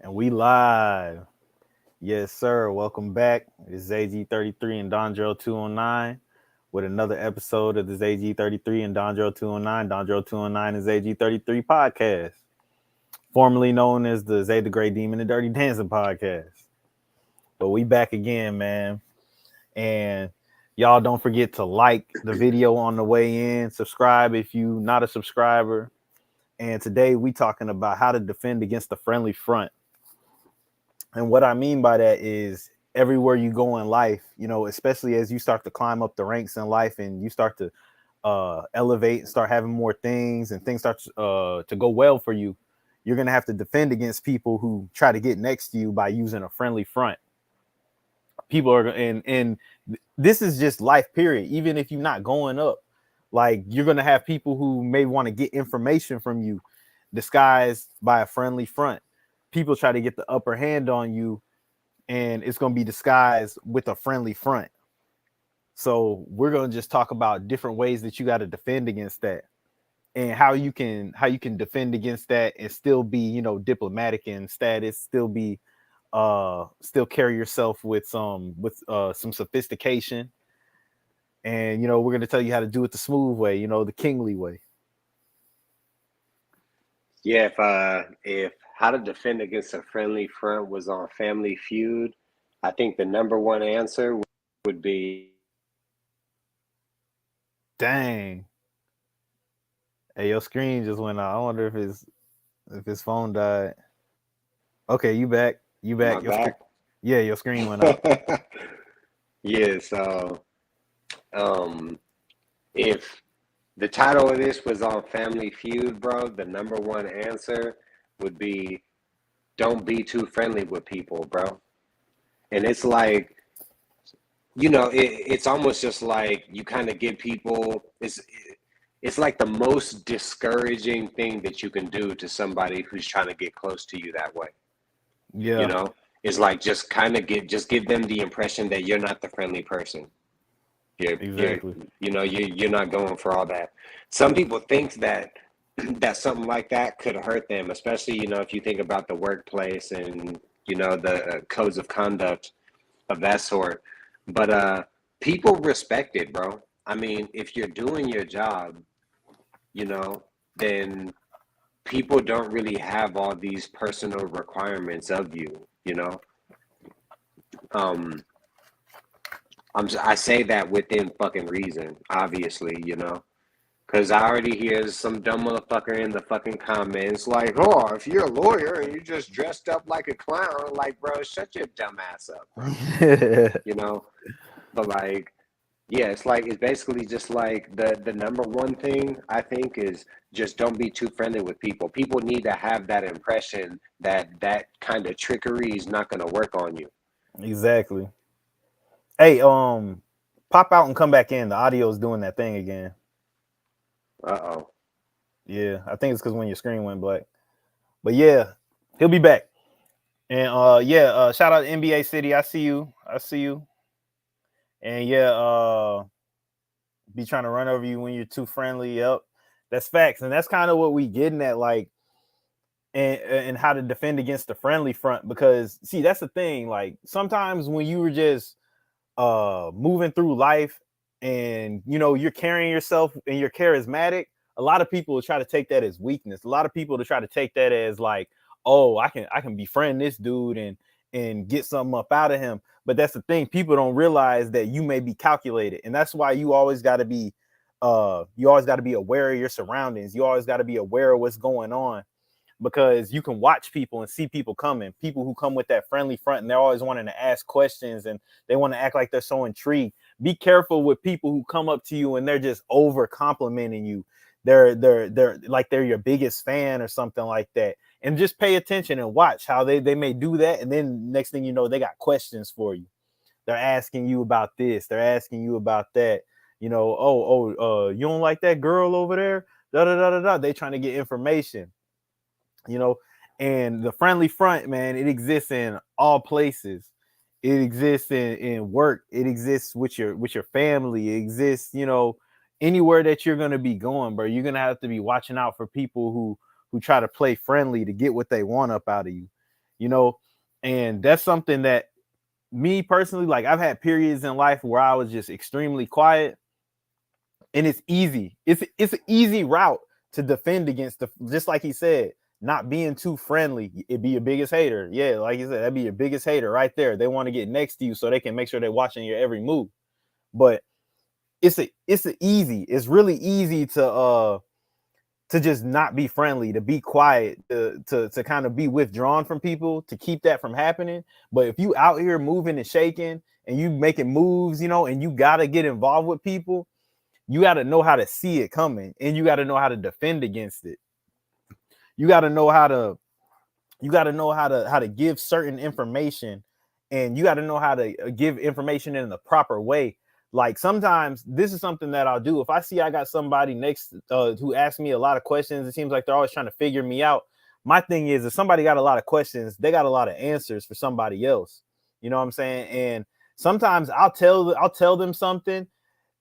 And we live. Yes, sir. Welcome back. It's Zay G 33 and Dondro 209 with another episode of the Zay G 33 and Dondro 209. Dondro 209 and Zay G 33 podcast, formerly known as the Zay the Great Demon and Dirty Dancing podcast. But we back again, man. And y'all don't forget to like the video on the way in. Subscribe if you not a subscriber. And today we talking about how to defend against the friendly front. And what I mean by that is everywhere you go in life, especially as you start to climb up the ranks in life and you start to elevate and start having more things and things start to go well for you, you're going to have to defend against people who try to get next to you by using a friendly front. People are, and this is just life, period. Even if you're not going up, like you're going to have people who may want to get information from you disguised by a friendly front. People try to get the upper hand on you and it's going to be disguised with a friendly front. So we're going to just talk about different ways that you got to defend against that and how you can defend against that and still be, diplomatic in status, still be still carry yourself with some sophistication. And we're going to tell you how to do it the smooth way, the kingly way. Yeah, if how to defend against a friendly front was on Family Feud, I think the number one answer would be. Dang. Hey, your screen just went out. I wonder if his phone died. Okay, you back. You back. My back. Yeah, your screen went out. Yeah, so if the title of this was on Family Feud, bro, the number one answer would be don't be too friendly with people, bro. And it's like, it's almost just like you kind of give people it's like the most discouraging thing that you can do to somebody who's trying to get close to you that way. Yeah. It's like just give them the impression that you're not the friendly person. Exactly. You're not going for all that. Some people think that something like that could hurt them, especially if you think about the workplace and the codes of conduct of that sort. But people respect it, bro. I mean, if you're doing your job, then people don't really have all these personal requirements of you. Um, I say that within fucking reason, obviously, because I already hear some dumb motherfucker in the fucking comments like, oh, if you're a lawyer and you just dressed up like a clown, like, bro, shut your dumb ass up, bro. But like, yeah, it's basically just like the number one thing I think is just don't be too friendly with people. People need to have that impression that kind of trickery is not going to work on you. Exactly. Hey, pop out and come back in. The audio is doing that thing again. Uh-oh. Yeah, I think it's because when your screen went black. But yeah, he'll be back. And shout out to NBA City. I see you. And yeah, be trying to run over you when you're too friendly. Yep. That's facts. And that's kind of what we getting at, like, and how to defend against the friendly front. Because see, that's the thing. Like sometimes when you were just moving through life and you're carrying yourself and you're charismatic, a lot of people will try to take that as weakness. A lot of people to try to take that as like, oh, I can befriend this dude and get something up out of him. But that's the thing, people don't realize that you may be calculated, and that's why you always got to be aware of your surroundings. You always got to be aware of what's going on, because you can watch people and see people coming, people who come with that friendly front and they're always wanting to ask questions and they want to act like they're so intrigued. Be careful with people who come up to you and they're just over complimenting you. They're like they're your biggest fan or something like that. And just pay attention and watch how they may do that. And then next thing you know, they got questions for you. They're asking you about this. They're asking you about that. You don't like that girl over there? Da da da da da. They trying to get information. And the friendly front, man, it exists in all places. It exists in work. It exists with your family. It exists, anywhere that you're gonna be going, bro. You're gonna have to be watching out for people who try to play friendly to get what they want up out of you. you know, and that's something that me personally, like I've had periods in life where I was just extremely quiet, and it's easy. It's an easy route to defend against the, just like he said, not being too friendly. It'd be your biggest hater. Yeah, like he said, that'd be your biggest hater right there. They want to get next to you so they can make sure they're watching your every move. But it's really easy to just not be friendly, to be quiet, to kind of be withdrawn from people, to keep that from happening. But if you out here moving and shaking and you making moves, you know, and you gotta get involved with people, you got to know how to see it coming, and you got to know how to defend against it. You got to know how to how to give certain information, and you got to know how to give information in the proper way. Like sometimes this is something that I'll do if I see I got somebody next who asks me a lot of questions. It seems like they're always trying to figure me out. My thing is, if somebody got a lot of questions, they got a lot of answers for somebody else. You know what I'm saying? And sometimes I'll tell them something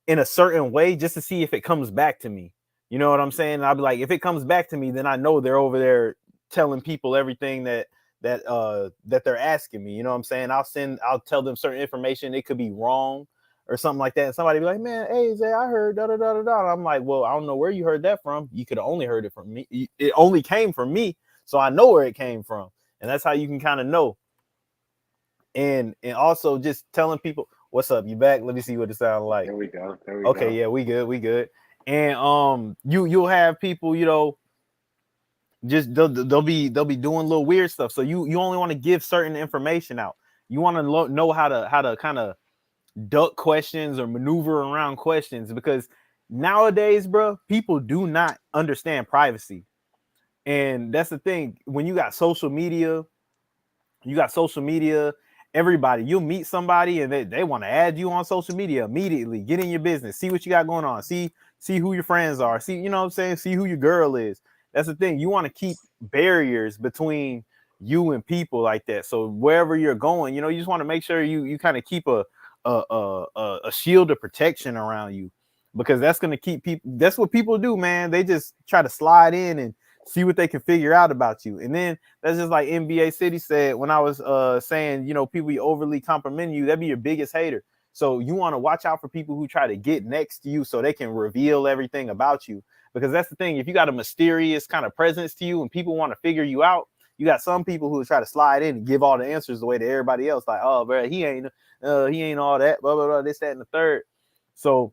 in a certain way just to see if it comes back to me. You know what I'm saying? And I'll be like, if it comes back to me, then I know they're over there telling people everything that they're asking me. You know what I'm saying? I'll tell them certain information. It could be wrong or something like that. And somebody be like, man, hey Zay, I heard da da da da da. I'm like, well, I don't know where you heard that from. You could have only heard it from me. It only came from me, so I know where it came from. And that's how you can kind of know. And also just telling people, what's up? You back? Let me see what it sounds like. There we go. There we Okay, go. yeah, we good. And you'll have people, you know, just they'll be doing little weird stuff. So you only want to give certain information out. You want to know how to kind of duck questions or maneuver around questions, because nowadays, bro, people do not understand privacy. And that's the thing. When you got social media, everybody, you'll meet somebody and they want to add you on social media immediately. Get in your business, see what you got going on, see who your friends are, see, you know what I'm saying, see who your girl is. That's the thing. You want to keep barriers between you and people like that. So wherever you're going, you know, you just want to make sure you kind of keep a shield of protection around you, because that's going to keep people. That's what people do, man. They just try to slide in and see what they can figure out about you. And then that's just like NBA City said when I was saying, you know, people overly compliment you, that'd be your biggest hater. So you want to watch out for people who try to get next to you so they can reveal everything about you. Because that's the thing. If you got a mysterious kind of presence to you and people want to figure you out, you got some people who try to slide in and give all the answers away to everybody else. Like, oh, bro, he ain't all that, blah, blah, blah, this, that, and the third. So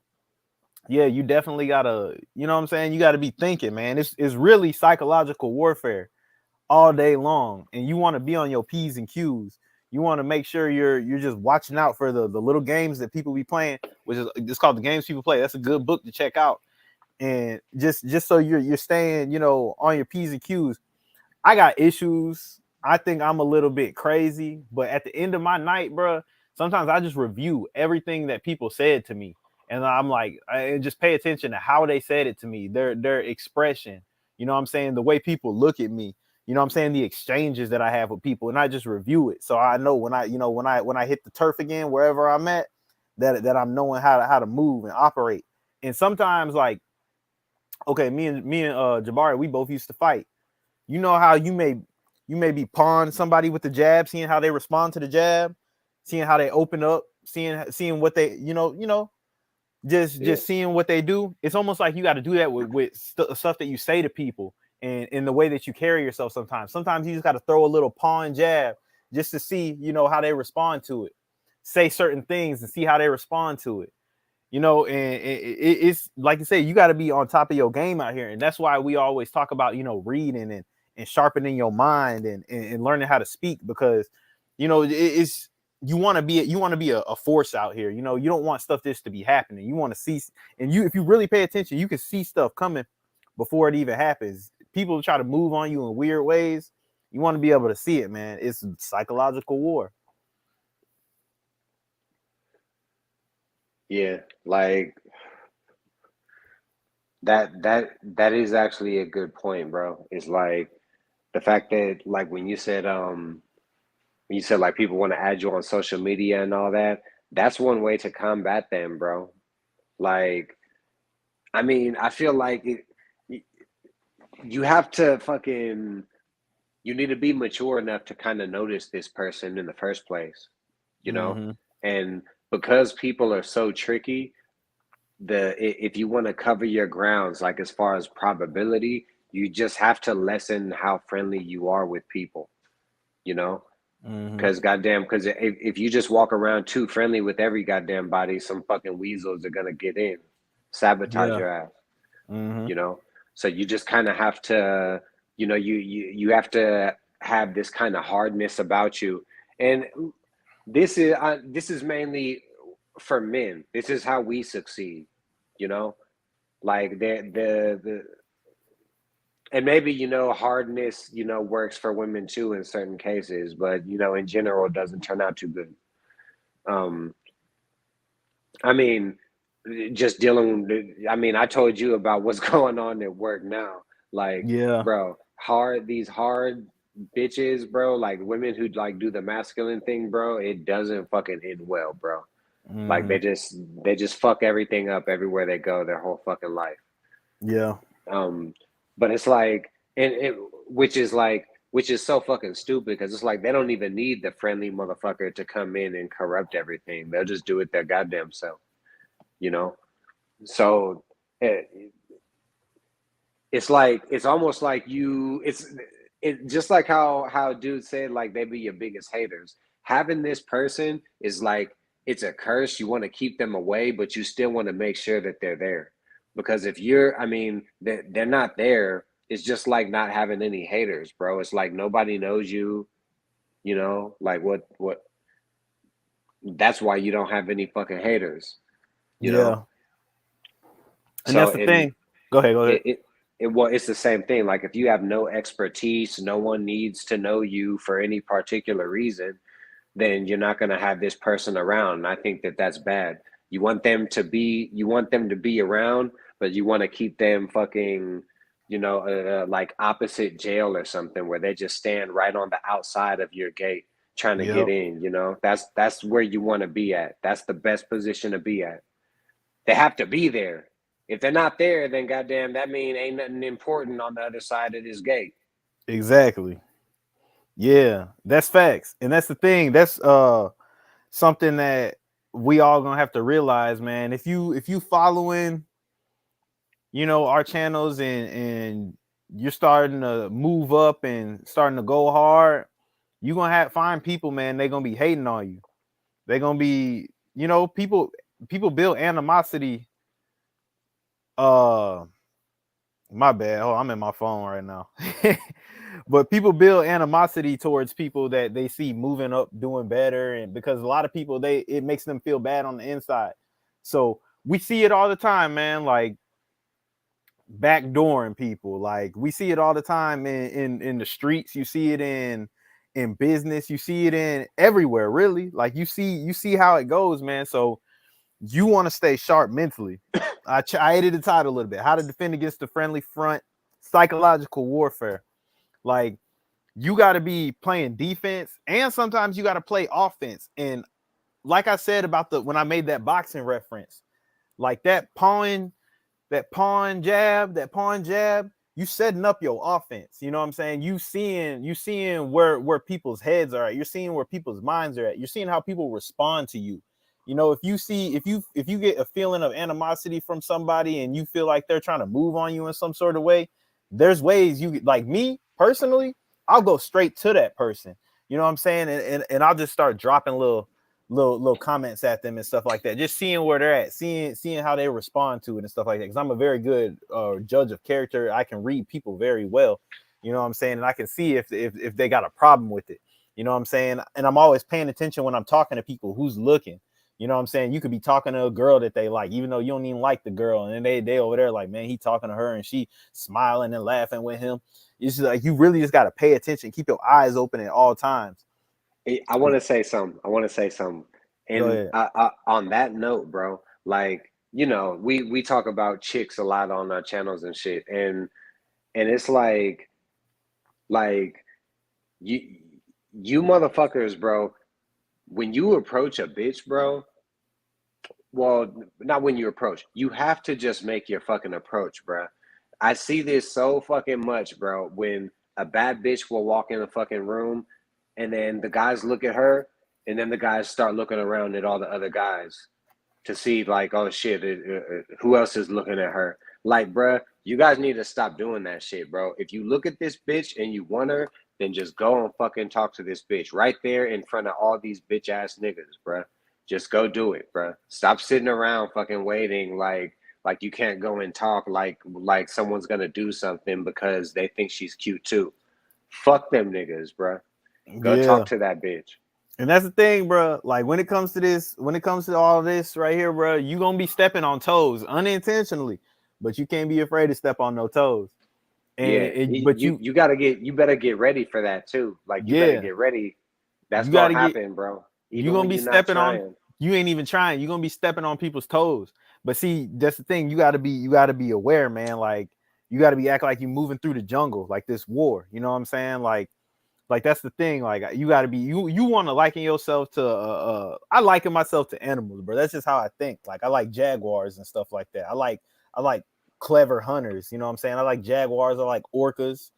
yeah, you definitely gotta, you know what I'm saying? You gotta be thinking, man. It's really psychological warfare all day long. And you want to be on your P's and Q's. You want to make sure you're just watching out for the little games that people be playing, which is it's called The Games People Play. That's a good book to check out. And just so you're staying, you know, on your P's and Q's. I got issues. I think I'm a little bit crazy, but at the end of my night, bro, sometimes I just review everything that people said to me, and I'm like, I just pay attention to how they said it to me, their expression. You know what I'm saying? The way people look at me. You know what I'm saying? The exchanges that I have with people, and I just review it, so I know when I hit the turf again, wherever I'm at, that I'm knowing how to move and operate. And sometimes, like, okay, me and Jabari, we both used to fight. You know how you may be pawn somebody with the jab, seeing how they respond to the jab, seeing how they open up, seeing what they, just seeing what they do. It's almost like you got to do that with stuff that you say to people, and in the way that you carry yourself. Sometimes you just got to throw a little pawn jab just to see, how they respond to it. Say certain things and see how they respond to it. And it's like you say, you got to be on top of your game out here. And that's why we always talk about, reading and sharpening your mind and learning how to speak, because, it's, you want to be a force out here. You don't want stuff just to be happening. You want to see, and if you really pay attention, you can see stuff coming before it even happens. People try to move on you in weird ways. You want to be able to see it, man. It's psychological war. Yeah, like that is actually a good point, bro. It's like the fact that, like, when you said like people want to add you on social media and all that, that's one way to combat them, bro. Like, I mean, I feel like you have to fucking you need to be mature enough to kind of notice this person in the first place, you know? Mm-hmm. And because people are so tricky, if you want to cover your grounds, like as far as probability, you just have to lessen how friendly you are with people, you know? Mm-hmm. Because if you just walk around too friendly with every goddamn body, some fucking weasels are gonna get in, sabotage Yeah. your ass, Mm-hmm. you know? So you just kind of have to, you have to have this kind of hardness about you. And this is mainly for men. This is how we succeed, you know? Like the and maybe hardness works for women too in certain cases, but in general it doesn't turn out too good. um I mean, just I mean, I told you about what's going on at work now. Like, Yeah. bro, these hard bitches, bro, like women who like do the masculine thing, bro, it doesn't fucking end well, bro. Like Mm-hmm. they just fuck everything up everywhere they go their whole fucking life. Yeah. Um, but it's like, and it, which is so fucking stupid because it's like they don't even need the friendly motherfucker to come in and corrupt everything. They'll just do it their goddamn self, you know. So it, it's like it's almost like it just like how dude said like they be your biggest haters. Having this person is like it's a curse. You want to keep them away, but you still want to make sure that they're there. Because if I mean, they're not there. It's just like not having any haters, bro. It's like nobody knows you. Like what? That's why you don't have any fucking haters. You know. Yeah. And So that's the and thing. Go ahead. Go ahead. well, it's the same thing. Like if you have no expertise, no one needs to know you for any particular reason, then you're not going to have this person around. And I think that that's bad. You want them to be around, but you want to keep them fucking, like opposite jail or something where they just stand right on the outside of your gate trying to get Yep. in. That's where you want to be at. That's the best position to be at. They have to be there. If they're not there, then goddamn, that mean ain't nothing important on the other side of this gate. Exactly. Yeah. That's facts. And that's the thing. That's something that we all gonna have to realize, man. If you following, our channels and you're starting to move up and starting to go hard, you're gonna find people, man, they're gonna be hating on you. They're gonna be, people build animosity. Uh my bad. Oh, I'm in my phone right now. But people build animosity towards people that they see moving up, doing better, and because a lot of people, it makes them feel bad on the inside. So we see it all the time, man. Like backdooring people. Like we see it all the time in the streets. You see it in business. You see it in everywhere, really. Like you see how it goes, man. So you want to stay sharp mentally. I edited the title a little bit. How to defend against the friendly front, psychological warfare. Like you got to be playing defense, and sometimes you got to play offense. And like I said about when I made that boxing reference, like that pawn jab, you setting up your offense. You know what I'm saying? You seeing where people's heads are at. You're seeing where people's minds are at. You're seeing how people respond to you. If you get a feeling of animosity from somebody and you feel like they're trying to move on you in some sort of way, there's ways like me personally, I'll go straight to that person. You know what I'm saying? And I'll just start dropping little comments at them and stuff like that, just seeing where they're at, seeing how they respond to it and stuff like that, because I'm a very good judge of character. I can read people very well, you know what I'm saying, and I can see if they got a problem with it, you know what I'm saying. And I'm always paying attention when I'm talking to people, who's looking. You know what I'm saying? You could be talking to a girl that they like, even though you don't even like the girl, and then they over there like, man, he talking to her and she smiling and laughing with him. It's just like you really just got to pay attention, keep your eyes open at all times. I want to say something. I want to say something. Go And ahead. on that note, bro, like we talk about chicks a lot on our channels and shit, and it's like you you motherfuckers, bro. When you approach a bitch, bro, well, not when you approach. You have to just make your fucking approach, bro. I see this so fucking much, bro. When A bad bitch will walk in the fucking room, and then the guys look at her, and then the guys start looking around at all the other guys to see like, oh shit, who else is looking at her? Like, bruh, you guys need to stop doing that shit, bro. If you look at this bitch and you want her, then just go and fucking talk to this bitch right there in front of all these bitch ass niggas, bruh. Just go do it, bruh. Stop sitting around fucking waiting like you can't go and talk like someone's gonna do something because they think she's cute too. Fuck them niggas, bruh. Go Yeah. talk to that bitch. And that's the thing, bro. Like when it comes to this, when it comes to all this right here, bro, you gonna be stepping on toes unintentionally, but you can't be afraid to step on no toes. Yeah, But you better get ready for that too. Like you better yeah, get ready. That's you gotta gonna get. happen, bro. You Even gonna when be you're not stepping on. trying. You ain't even trying. You gonna be stepping on people's toes. But see, that's the thing. You gotta be aware, man. Like you gotta be acting like you moving through the jungle, like this war. You know what I'm saying? Like that's the thing. Like you got to be you want to liken yourself to I liken myself to animals, bro. That's just how I think. Like I like jaguars and stuff like that. I like clever hunters. You know what I'm saying? I like jaguars. I like orcas.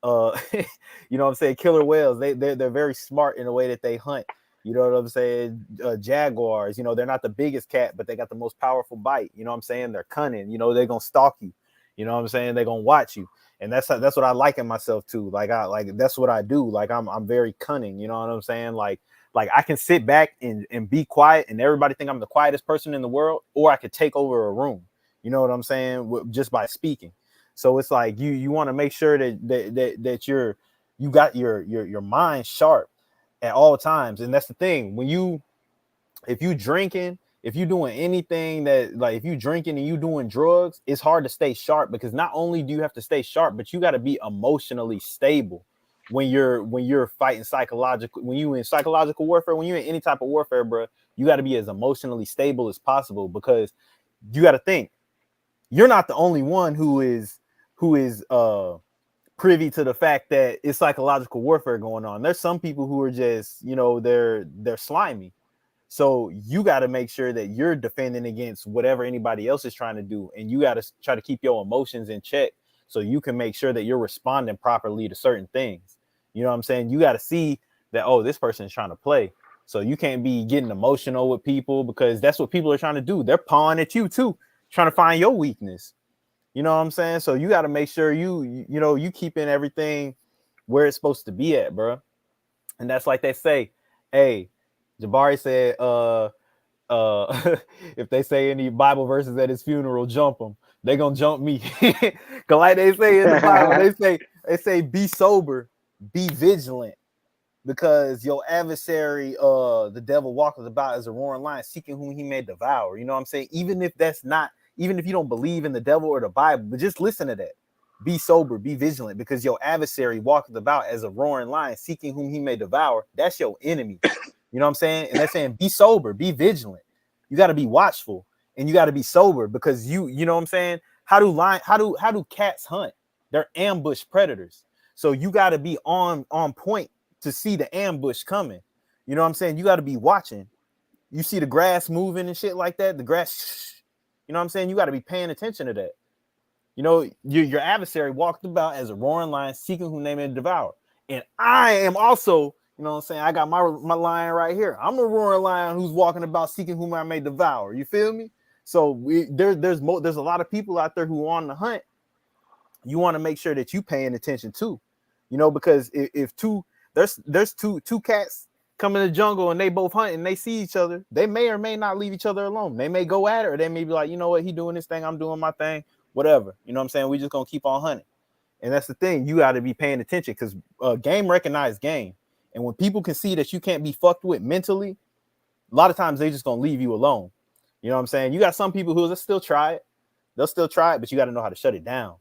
You know what I'm saying? Killer whales. They're very smart in the way that they hunt. You know what I'm saying? Jaguars. You know they're not the biggest cat, but they got the most powerful bite. You know what I'm saying? They're cunning. You know they're gonna stalk you. You know what I'm saying? They're gonna watch you, and that's what I liken myself to. Like that's what I do. Like I'm very cunning. You know what I'm saying? Like I can sit back and be quiet, and everybody think I'm the quietest person in the world, or I could take over a room. You know what I'm saying? Just by speaking. So it's like you want to make sure that you got your mind sharp at all times, and that's the thing. If you drinking, if you doing anything that like if you drinking and you doing drugs, it's hard to stay sharp because not only do you have to stay sharp, but you got to be emotionally stable when you're fighting psychological when you in psychological warfare, when you're in any type of warfare, bro. You got to be as emotionally stable as possible because you got to think you're not the only one who is privy to the fact that it's psychological warfare going on. There's some people who are just, they're slimy. So you got to make sure that you're defending against whatever anybody else is trying to do. And you got to try to keep your emotions in check so you can make sure that you're responding properly to certain things. You know what I'm saying? You got to see that, oh, this person is trying to play. So you can't be getting emotional with people because that's what people are trying to do. They're pawing at you too, trying to find your weakness. You know what I'm saying? So you got to make sure you keeping everything where it's supposed to be at, bro. And that's like they say, hey, Jabari said, if they say any Bible verses at his funeral, jump them. They gonna jump me. Cause like they say in the Bible, they say be sober, be vigilant, because your adversary, the devil walketh about as a roaring lion, seeking whom he may devour. You know what I'm saying? Even if you don't believe in the devil or the Bible, but just listen to that. Be sober, be vigilant, because your adversary walketh about as a roaring lion, seeking whom he may devour. That's your enemy. You know what I'm saying? And they're saying, be sober, be vigilant. You got to be watchful and you got to be sober because you know what I'm saying? How do cats hunt? They're ambush predators. So you got to be on point to see the ambush coming. You know what I'm saying? You got to be watching. You see the grass moving and shit like that. The grass, you know what I'm saying? You got to be paying attention to that. You know, your adversary walked about as a roaring lion, seeking whom they may devour. And I am also, you know what I'm saying? I got my lion right here. I'm a roaring lion who's walking about seeking whom I may devour. You feel me? So there's a lot of people out there who are on the hunt. You want to make sure that you paying attention too, you know, because if there's two cats come in the jungle and they both hunt and they see each other, they may or may not leave each other alone. They may go at it, or they may be like, you know what, he doing this thing, I'm doing my thing, whatever. You know what I'm saying? We just gonna keep on hunting. And that's the thing, you got to be paying attention because game recognize game. And when people can see that you can't be fucked with mentally, a lot of times they just gonna leave you alone. You know what I'm saying? You got some people who will still try it. They'll still try it, but you got to know how to shut it down.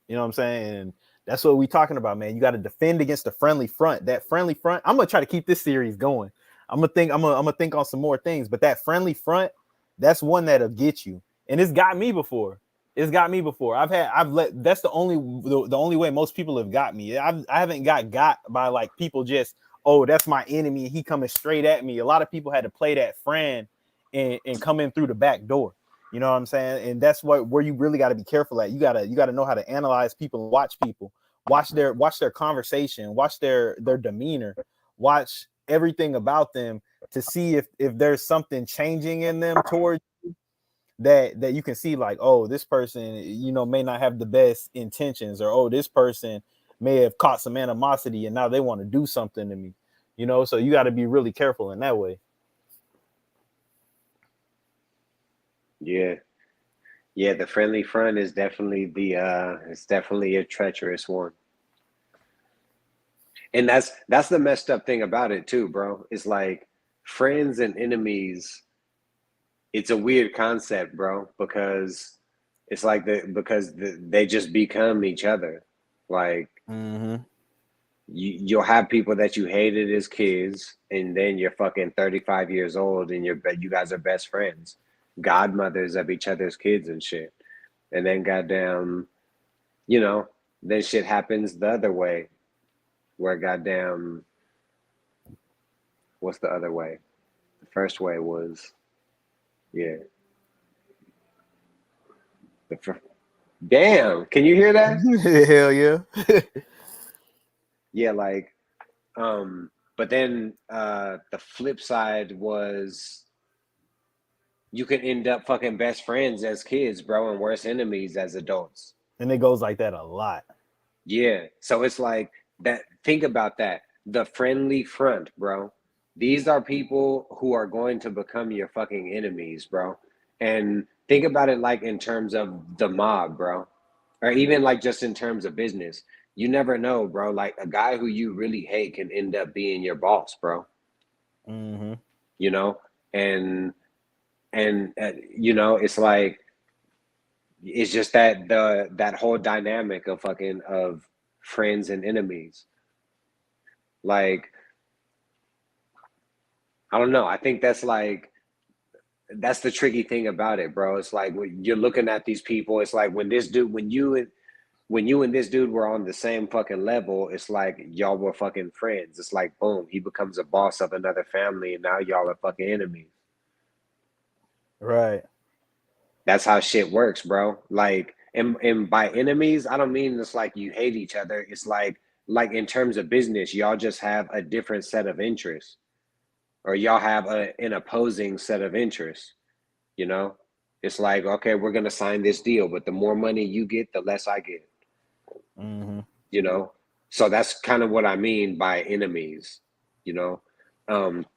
You know what I'm saying? And that's what we're talking about, man. You got to defend against the friendly front. That friendly front, I'm gonna try to keep this series going. I'm gonna think on some more things, but that friendly front, that's one that'll get you. And it's got me before. It's got me before. That's the only way most people have got me. I haven't got by like people just, oh, that's my enemy, he coming straight at me. A lot of people had to play that friend and come in through the back door. You know what I'm saying? And that's where you really got to be careful at. You gotta know how to analyze people and watch people watch their conversation, watch their demeanor, watch everything about them to see if there's something changing in them towards that you can see, like, oh, this person, may not have the best intentions, or oh, this person may have caught some animosity and now they want to do something to me, so you got to be really careful in that way. Yeah. Yeah, the friendly front is definitely it's definitely a treacherous one. And that's the messed up thing about it too, bro. It's like friends and enemies, it's a weird concept, bro, because it's like they just become each other. Like Mm-hmm. you'll have people that you hated as kids, and then you're fucking 35 years old, and you guys are best friends, godmothers of each other's kids and shit. And then goddamn, then shit happens the other way, where goddamn, what's the other way? The first way was, yeah, damn. Can you hear that? Hell yeah. Yeah, like, but then the flip side was you can end up fucking best friends as kids, bro, and worse enemies as adults. And it goes like that a lot. Yeah. So it's like that. Think about that. The friendly front, bro. These are people who are going to become your fucking enemies, bro. And think about it like in terms of the mob, bro. Or even like just in terms of business. You never know, bro. Like a guy who you really hate can end up being your boss, bro. Mm-hmm. You know? And it's like it's just that whole dynamic of fucking of friends and enemies. Like, I don't know. I think that's the tricky thing about it, bro. It's like when you're looking at these people, it's like when you and this dude were on the same fucking level, it's like y'all were fucking friends. It's like boom, he becomes a boss of another family, and now y'all are fucking enemies. Right. That's how shit works, bro. Like, and by enemies, I don't mean it's like you hate each other. It's like in terms of business, y'all just have a different set of interests, or y'all have an opposing set of interests. You know, it's like, okay, we're gonna sign this deal, but the more money you get, the less I get. Mm-hmm. You know, so that's kind of what I mean by enemies. You know,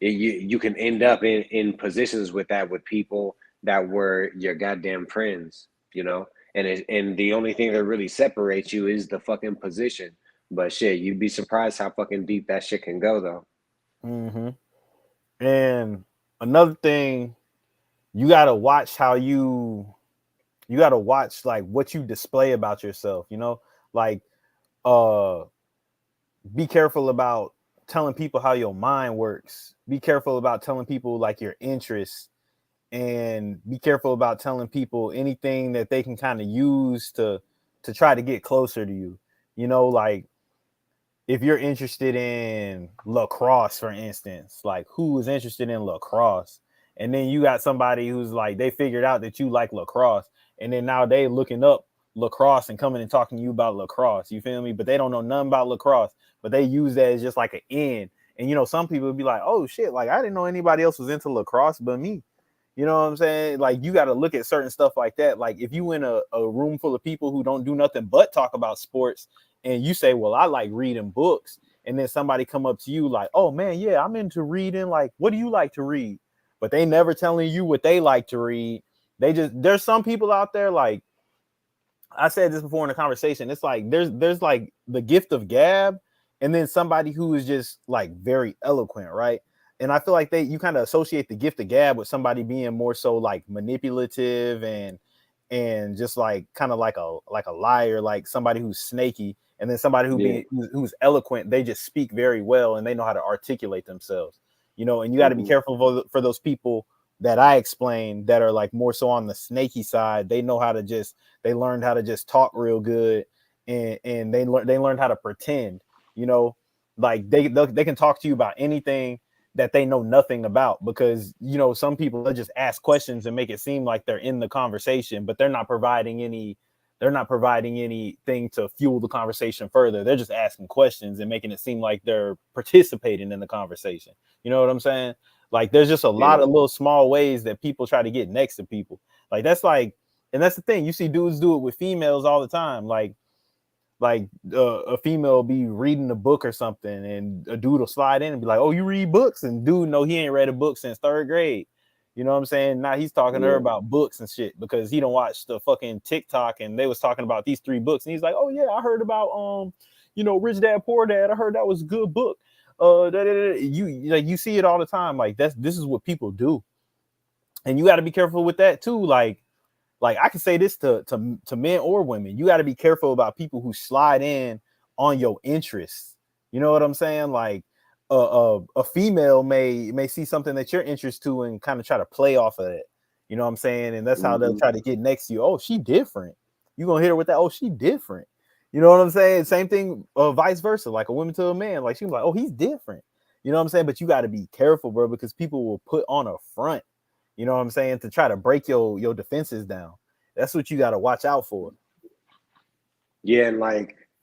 you can end up in positions with people that were your goddamn friends. You know, and the only thing that really separates you is the fucking position. But shit, you'd be surprised how fucking deep that shit can go, though. Mm-hmm. And another thing, you gotta watch you gotta watch like what you display about yourself, like uh be careful about telling people how your mind works. Be careful about telling people like your interests, and be careful about telling people anything that they can kind of use to try to get closer to you. Like if you're interested in lacrosse, for instance, like who is interested in lacrosse? And then you got somebody who's like, they figured out that you like lacrosse, and then now they looking up lacrosse and coming and talking to you about lacrosse. You feel me? But they don't know nothing about lacrosse, but they use that as just like an end. And some people would be like, oh shit, like I didn't know anybody else was into lacrosse but me. You know what I'm saying? Like you got to look at certain stuff like that. Like if you in a room full of people who don't do nothing but talk about sports, and you say, well, I like reading books, and then somebody come up to you like, oh man, yeah, I'm into reading. Like, what do you like to read? But they never telling you what they like to read. There's some people out there, like I said this before in the conversation, it's like there's like the gift of gab, and then somebody who is just like very eloquent, right? And I feel like you kind of associate the gift of gab with somebody being more so like manipulative and just like kind of like a liar, like somebody who's snaky, and then somebody Yeah. who's eloquent. They just speak very well and they know how to articulate themselves, and you got to be Mm-hmm. careful for those people that I explained that are like more so on the snaky side. They learned how to just talk real good, and they learned how to pretend, like they can talk to you about anything that they know nothing about, because some people just ask questions and make it seem like they're in the conversation, but they're not providing any they're not providing anything to fuel the conversation further. They're just asking questions and making it seem like they're participating in the conversation. You know what I'm saying? Like there's just a lot Yeah. of little small ways that people try to get next to people. Like that's like, and that's the thing. You see dudes do it with females all the time. A female be reading a book or something, and a dude will slide in and be like, "Oh, you read books?" And dude, no, he ain't read a book since third grade. You know what I'm saying? Now he's talking to her Yeah. about books and shit because he don't watch the fucking TikTok, and they was talking about these 3 books, and he's like, "Oh yeah, I heard about Rich Dad Poor Dad. I heard that was a good book." You like you see it all the time. Like this is what people do, and you got to be careful with that too. Like I can say this to men or women. You got to be careful about people who slide in on your interests. You know what I'm saying? Like a female may see something that you're interested to and kind of try to play off of it. You know what I'm saying? And that's how they'll Mm-hmm. try to get next to you. Oh, she different. You gonna hit her with that? Oh, she different. You know what I'm saying? Same thing, vice versa. Like a woman to a man. Like she's like, oh, he's different. You know what I'm saying? But you got to be careful, bro, because people will put on a front. You know what I'm saying? To try to break your defenses down. That's what you got to watch out for. Yeah,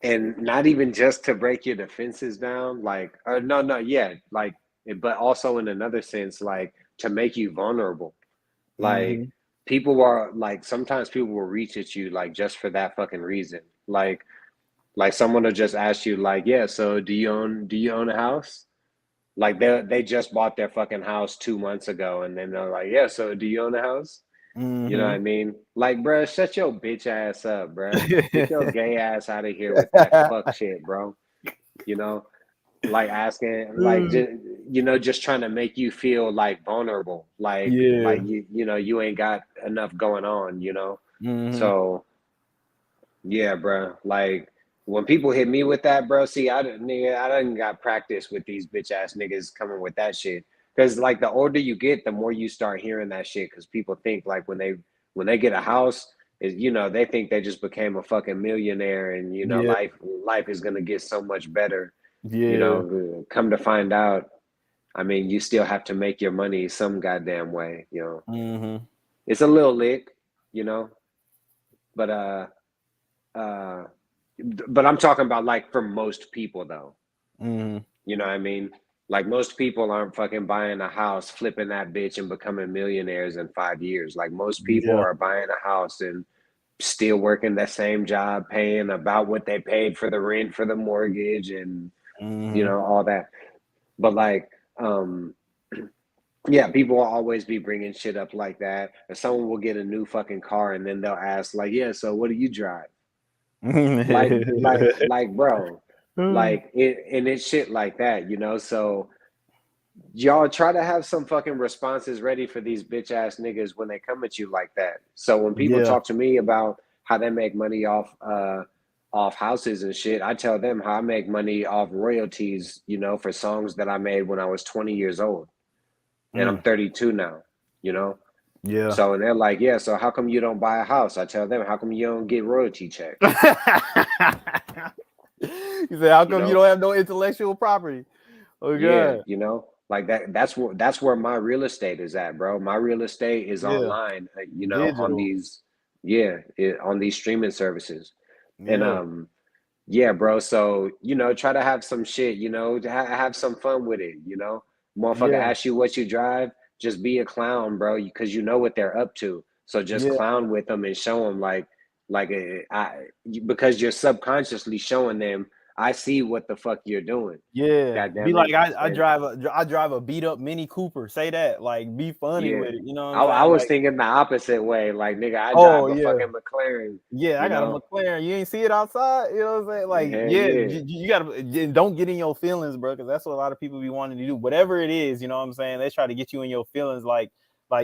and not even just to break your defenses down, like, or no, yeah, like, but also in another sense, like, to make you vulnerable. Like, Mm-hmm. people are like, sometimes people will reach at you, like, just for that fucking reason. Like someone will just ask you, like, yeah, so do you own a house? Like, they just bought their fucking house 2 months ago, and then they're like, yeah, so do you own a house? You know what I Mm-hmm. mean? Like, bruh, shut your bitch ass up, bruh. Get your gay ass out of here with that fuck shit, bro. You know, like asking, like, just trying to make you feel like vulnerable, like Yeah. you ain't got enough going on, you know. Mm-hmm. So yeah, bro. Like when people hit me with that, bro. See, I didn't got practice with these bitch ass niggas coming with that shit. Because like the older you get, the more you start hearing that shit. Because people think like when they get a house, is they think they just became a fucking millionaire, and Yeah. life is gonna get so much better. Yeah. Come to find out, I mean, you still have to make your money some goddamn way. Mm-hmm. It's a little lick, you know, but uh but I'm talking about like for most people though. Mm-hmm. You know what I mean? Like most people aren't fucking buying a house, flipping that bitch and becoming millionaires in 5 years. Like most people Yeah. are buying a house and still working that same job, paying about what they paid for the rent for the mortgage and Mm-hmm. all that. But like yeah, people will always be bringing shit up like that. Or someone will get a new fucking car and then they'll ask like, "Yeah, so what do you drive?" Like, bro, like it, and it's shit like that, So y'all try to have some fucking responses ready for these bitch ass niggas when they come at you like that. So when people Yeah. talk to me about how they make money off houses and shit, I tell them how I make money off royalties, for songs that I made when I was 20 years old, and I'm Mm. 32 now. Yeah. So and they're like, yeah, so how come you don't buy a house? I tell them, how come you don't get royalty checks? You say, how You come you know? don't have no intellectual property? Oh Yeah, God. like that. That's where my real estate is at, bro. My real estate is Yeah. online, on Digital. these, on these streaming services, and Yeah. yeah, bro. So try to have some shit, to have some fun with it, Motherfucker, Yeah. ask you what you drive, just be a clown, bro, because you know what they're up to. So just Yeah. clown with them and show them because you're subconsciously showing them, I see what the fuck you're doing. Yeah. God Be damn like it. And I drive a beat up Mini Cooper. Say that. Like be funny yeah, with it. You know what I'm I saying? was Like, thinking the opposite way. Like, nigga, I oh drive a yeah. fucking McLaren, Yeah, I you got a know? McLaren. You ain't see it outside. You know what I'm saying? Like, Hell yeah, yeah. you gotta don't get in your feelings, bro, because that's what a lot of people be wanting to do. Whatever it is, you know what I'm saying? They try to get you in your feelings, like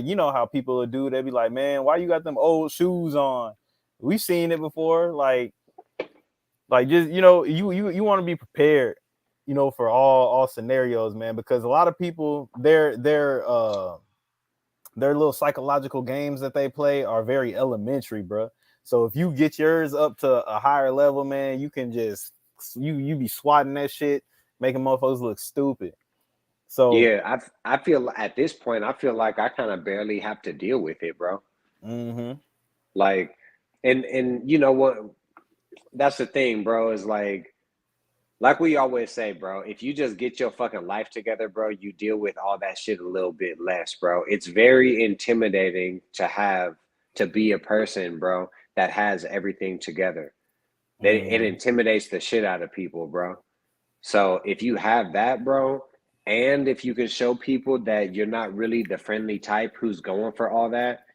you know how people will do. They be like, man, why you got them old shoes on? We've seen it before. Like just you want to be prepared, for all scenarios, man, because a lot of people their little psychological games that they play are very elementary, bro. So if you get yours up to a higher level, man, you can just you be swatting that shit, making motherfuckers look stupid. So, Yeah, I feel at this point, I feel like I kind of barely have to deal with it, bro. mm-hmm. Like, And you know what? That's the thing, bro. Is like we always say, bro, if you just get your fucking life together, bro, you deal with all that shit a little bit less, bro. It's very intimidating to be a person, bro, that has everything together. It intimidates the shit out of people, bro. So if you have that, bro, and if you can show people that you're not really the friendly type who's going for all that,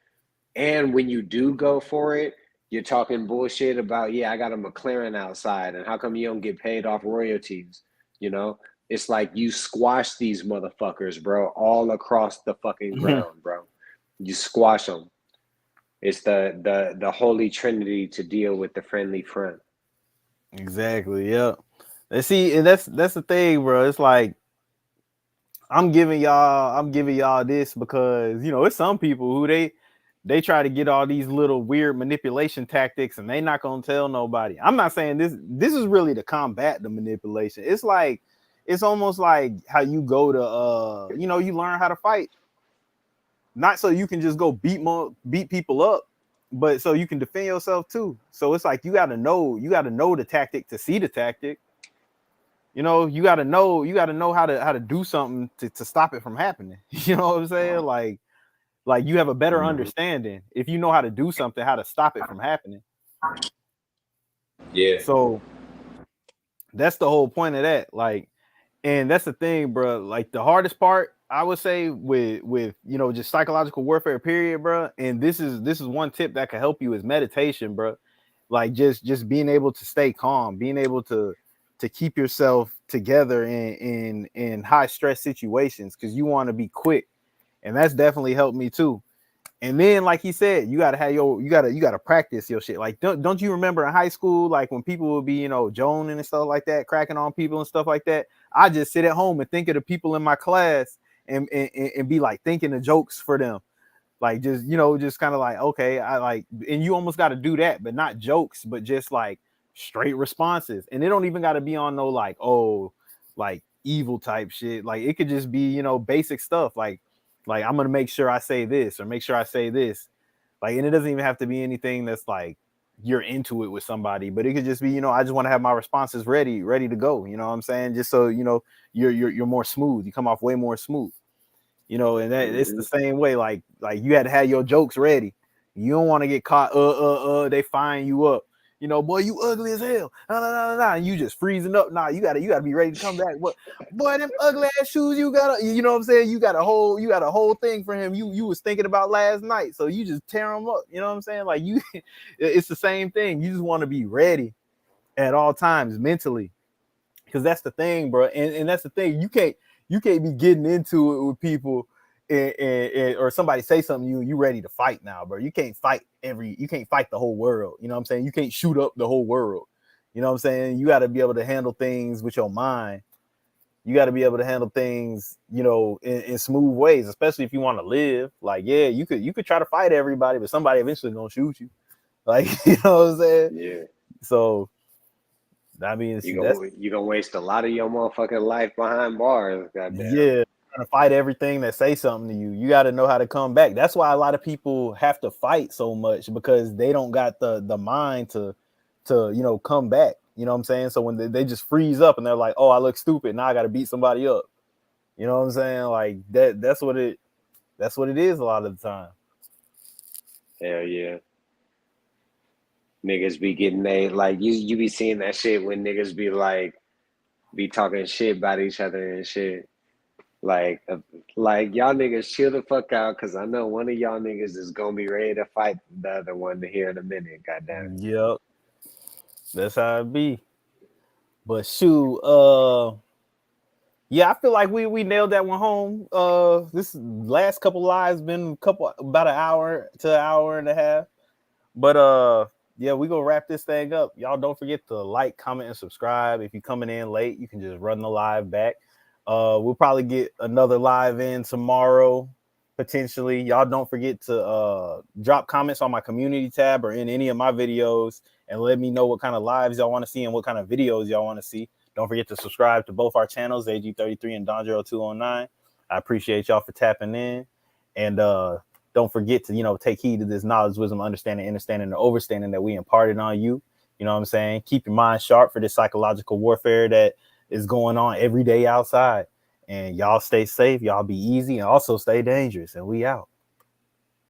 and when you do go for it, you're talking bullshit about, yeah, I got a McLaren outside, and how come you don't get paid off royalties? You know, it's like you squash these motherfuckers, bro, all across the fucking ground, bro. You squash them. It's the holy trinity to deal with the friendly front. Exactly. Yeah. And see, and that's the thing, bro. It's like I'm giving y'all this because it's some people who they try to get all these little weird manipulation tactics and they not gonna tell nobody. I'm not saying this is really to combat the manipulation. It's like it's almost like how you go to you learn how to fight. Not so you can just go beat people up, but so you can defend yourself too. So it's like you gotta know the tactic to see the tactic. You gotta know how to do something to stop it from happening. You know what I'm saying? Like you have a better understanding if you know how to do something, how to stop it from happening. Yeah. So that's the whole point of that. Like, and that's the thing, bro. Like the hardest part, I would say, with just psychological warfare, period, bro. And this is one tip that can help you is meditation, bro. Like just being able to stay calm, being able to keep yourself together in high stress situations because you want to be quick, and that's definitely helped me too. And then, like he said, you gotta practice your shit. Like, don't you remember in high school, like when people would be, joning and stuff like that, cracking on people and stuff like that? I just sit at home and think of the people in my class and be like thinking of jokes for them. Like just kind of like, okay, I like, and you almost got to do that, but not jokes, but just like straight responses. And it don't even got to be on no like, oh, like evil type shit. Like it could just be, basic stuff like I'm gonna make sure I say this or make sure I say this. Like, and it doesn't even have to be anything that's like you're into it with somebody, but it could just be, I just want to have my responses ready to go. You know what I'm saying? Just so you're more smooth. You come off way more smooth. And that it's the same way. Like you had to have your jokes ready. You don't want to get caught. They fine you up. Boy, you ugly as hell. And you just freezing up. Nah, you gotta be ready to come back. What, boy, them ugly ass shoes you got. You know what I'm saying? You got a whole thing for him. You was thinking about last night, so you just tear him up. You know what I'm saying? Like it's the same thing. You just want to be ready at all times mentally, because that's the thing, bro. And that's the thing. You can't be getting into it with people or somebody say something you ready to fight now, bro. You can't fight the whole world. You know what I'm saying? You can't shoot up the whole world. You know what I'm saying? You got to be able to handle things with your mind. You got to be able to handle things, in smooth ways, especially if you want to live. Like, yeah, you could try to fight everybody, but somebody eventually gonna shoot you. Like, you know what I'm saying? Yeah. So I mean, you gonna waste a lot of your motherfucking life behind bars, goddamn. Yeah, trying to fight everything that say something to you. You got to know how to come back. That's why a lot of people have to fight so much, because they don't got the mind to come back. You know what I'm saying? So when they just freeze up and they're like, "Oh, I look stupid. Now I got to beat somebody up." You know what I'm saying? Like that's what it is a lot of the time. Hell yeah. Niggas be getting like you be seeing that shit when niggas be talking shit about each other and shit. Like y'all niggas chill the fuck out, because I know one of y'all niggas is gonna be ready to fight the other one here in a minute. Goddamn. Yep, that's how it be. But shoot, yeah, I feel like we nailed that one home. This last couple lives been about an hour to an hour and a half. But yeah, we gonna wrap this thing up. Y'all don't forget to like, comment, and subscribe. If you're coming in late, you can just run the live back. We'll probably get another live in tomorrow, potentially. Y'all don't forget to drop comments on my community tab or in any of my videos and let me know what kind of lives y'all want to see and what kind of videos y'all want to see. Don't forget to subscribe to both our channels, AG33 and Donjero209. I appreciate y'all for tapping in. And don't forget to, take heed to this knowledge, wisdom, understanding, and overstanding that we imparted on you. You know what I'm saying? Keep your mind sharp for this psychological warfare that is going on every day outside. And y'all stay safe. Y'all be easy and also stay dangerous. And we out.